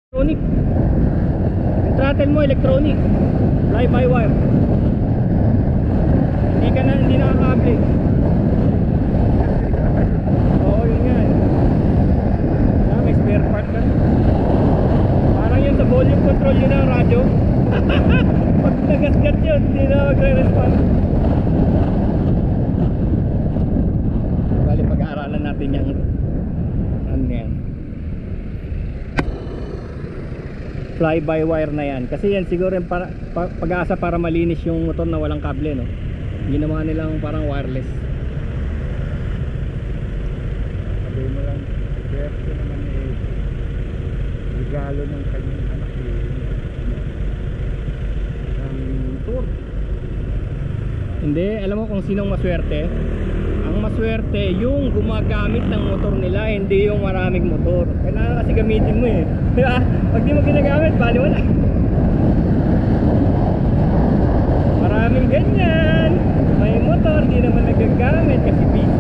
Electronic. Yung throttle mo electronic. Fly by wire. Hindi nakakable. Oo, yun nga. May spare part ka. Parang yun sa volume control yun ang radyo. Pag nagasgat yun, hindi na magre-respond. Bali, pag-aaralan natin yung ano yan, fly by wire na yan. Kasi yan siguro yung pag-asa para malinis yung motor na walang kable, no? Ginawa nilang parang wireless. Sabi mo lang, Berto naman regalo ng kanyang anak ng motor. Hindi, alam mo kung sinong maswerte? Ang maswerte yung gumagamit ng motor nila, hindi yung maraming motor. Kailangan kasi gamitin mo eh. Diba? Pag di mo ginagamit, bali wala. Maraming ganyan. May motor, di naman nagagamit kasi busy.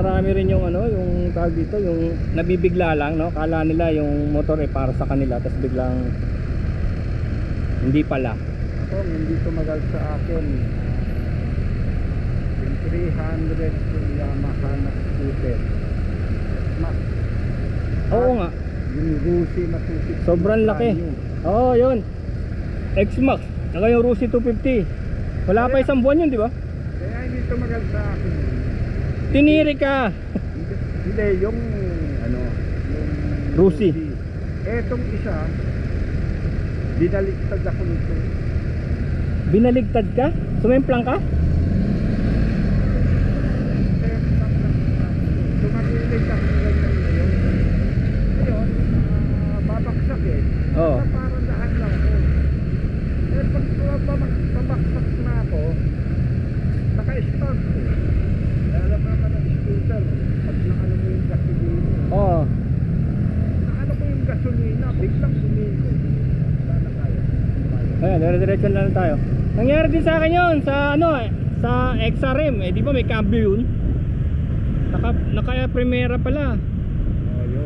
Marami rin yung ano, yung tawag dito, yung nabibigla lang, no? Kala nila yung motor ay para sa kanila, tapos biglang hindi pala. Ako, hindi tumagal sa akin. Yung 300 Yamaha na scooter. Oo nga. Yung Rusi na 250. Sobrang laki. Oo, yun. X-Max. Saka yung Rusi 250. Wala pa isang buwan yun, di ba? Kaya hindi tumagal sa akin. Tiniri ka. Hindi, yung ano, yung Rusi. Etong isa, dinaliktad ako nito. Binaligtad ka? Sumemplang ka? Tumagilig ako ganyan ngayon. Ngayon, babaksak eh. Oo. Parang lahat lang ako. Eh, pag babaksak na ako, naka-start ko. Alam naman ang scooter, pag nakano mo yung gasolina. Oo. Nakano mo yung gasolina, biglang sumiko. Sana tayo. Ayan, dire-diretso na lang tayo. Nangyari din sa akin yun, sa ano eh, sa XRM, eh di ba may cambio yun? Naka primera pala.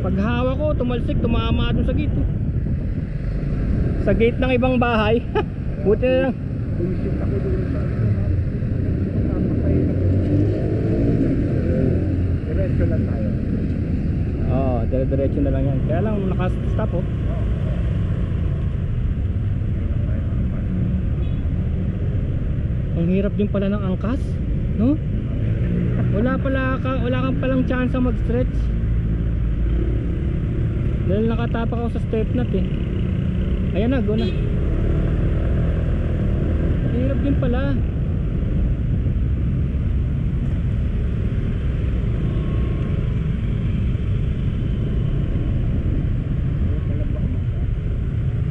Pag hawa ko, tumalsik, tumama doon sa gate. Sa gate ng ibang bahay. Buti na lang. Pumisit ako doon sa diretso lang tayo. Oo, dire-diretso na lang yan. Kaya lang naka-stop oh. Ang hirap din pala ng angkas, no? Wala kang palang chance mag-stretch. Dahil nakatapak ako sa step nut eh. Ayan na, go na. Hirap din pala.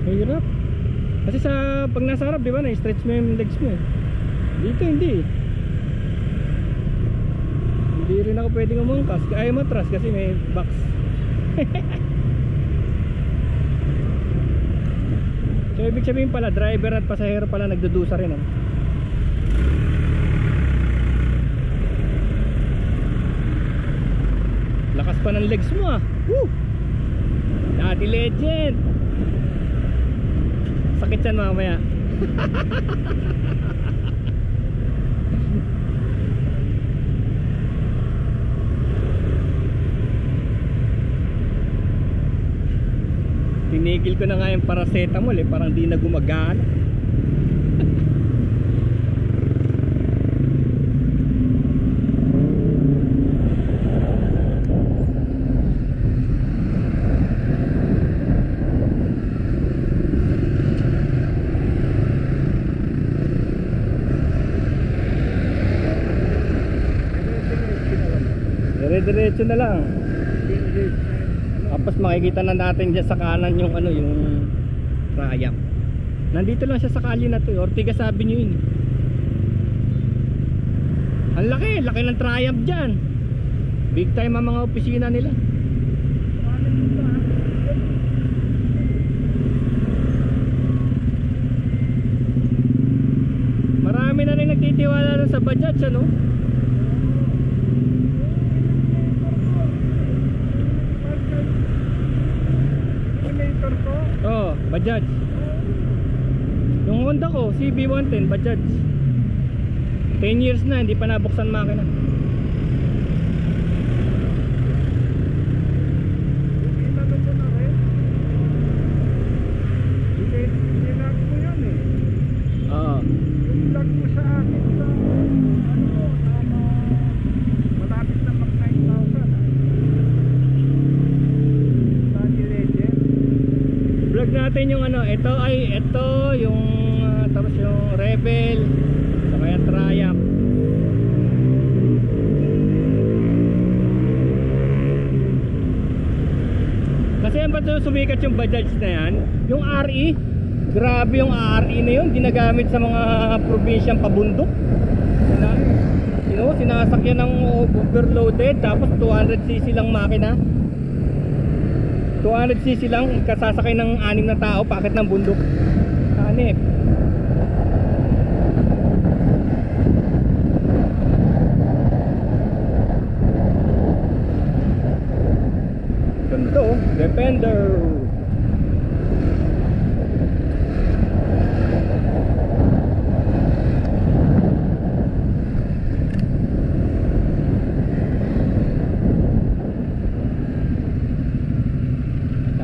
Hirap. Kasi pag nasa harap, di ba, na-stretch mo yung legs mo eh. Dito hindi. Hindi rin ako pwedeng umangkas. Ay matras kasi may box. So ibig sabihin pala, driver at pasahero pala nagdudusa rin. Lakas pa ng legs mo ah. Woo! Daddy legend. Sakit yan mamaya. Tinigil ko na nga yung paracetamol eh, parang di na gumagana. Dire-diretso na lang. Tapos makikita na natin dyan sa kanan yung ano, yung Triumph. Nandito lang siya sa kali na to, Ortigas Avenue yun. Ang laki ng Triumph dyan. Big time ang mga opisina nila. Bajaj ano? Eliminator ko. Oh, Bajaj. Yung Honda ko, CB110 Bajaj. 10 years na, hindi pa nabuksan makina. Inano mo na rin. Inag mo yan eh. Oo. Yung vlog mo sa akin sa ano mo, malapit na mag 9,000 ah. Sunny Legend. Vlog natin yung ano, ito yung tapos yung Rebel, saka yung Triumph. Kasi yan ba't sumikat yung Bajaj na yan? Yung RE, grabe yung RE na yun, ginagamit sa mga probinsyang pabundok. Sinasakyan ng overloaded, tapos 200cc lang makina. 200cc lang, kasasakay ng 6 na tao, pakit ng bundok. Hanip. Ganito, Defender.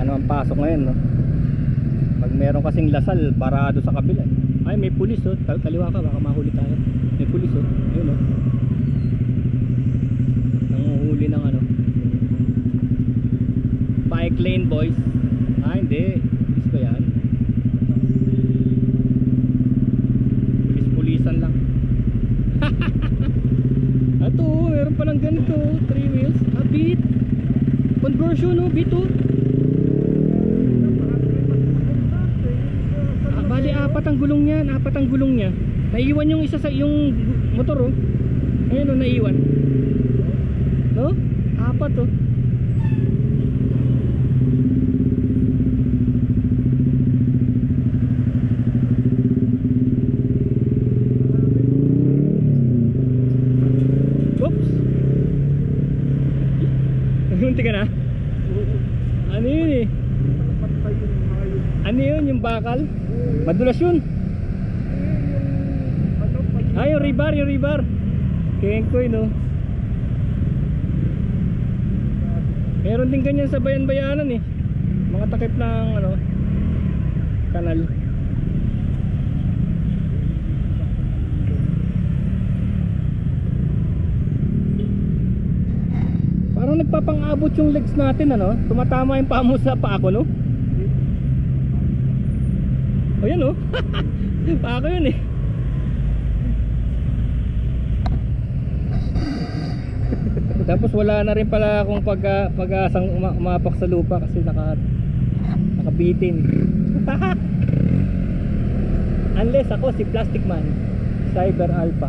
Ano ang pasok ngayon, no? Pag meron kasing Lasal, parado sa kabila. Ay, may pulis, oh. Kaliwa ka, baka mahuli tayo. May pulis, oh. Ayun, oh. Nanguhuli ng ano. Bike lane, boys. Ah, hindi. Pulis ba yan? Pulis-pulisan lang. Ato, meron palang ganito. 3 wheels. Ah, Beat. Conversion, oh. Beat, oh. Bali, 4 ang gulong niya. 4 ang gulong niya. Naiwan yung isa sa yung motor, oh. Ayun, oh, naiwan. No? 4, oh. Oops. Munti ka na? Ano yun eh? Ano yun? Yung bakal? Madulas yun. Ay, yung rebar, yung rebar. Kengkoy, no? Meron din ganyan sa bayan-bayanan eh. Mga takip ng ano, kanal. Parang nagpapang-abot yung legs natin, ano? Tumatama yung paa mo sa paa ko, no? O yan, oh. Paa ko yun eh. Tapos wala na rin pala akong pag-asang umapak sa lupa kasi nakabitin. Unless ako si Plastic Man, Cyber Alpha.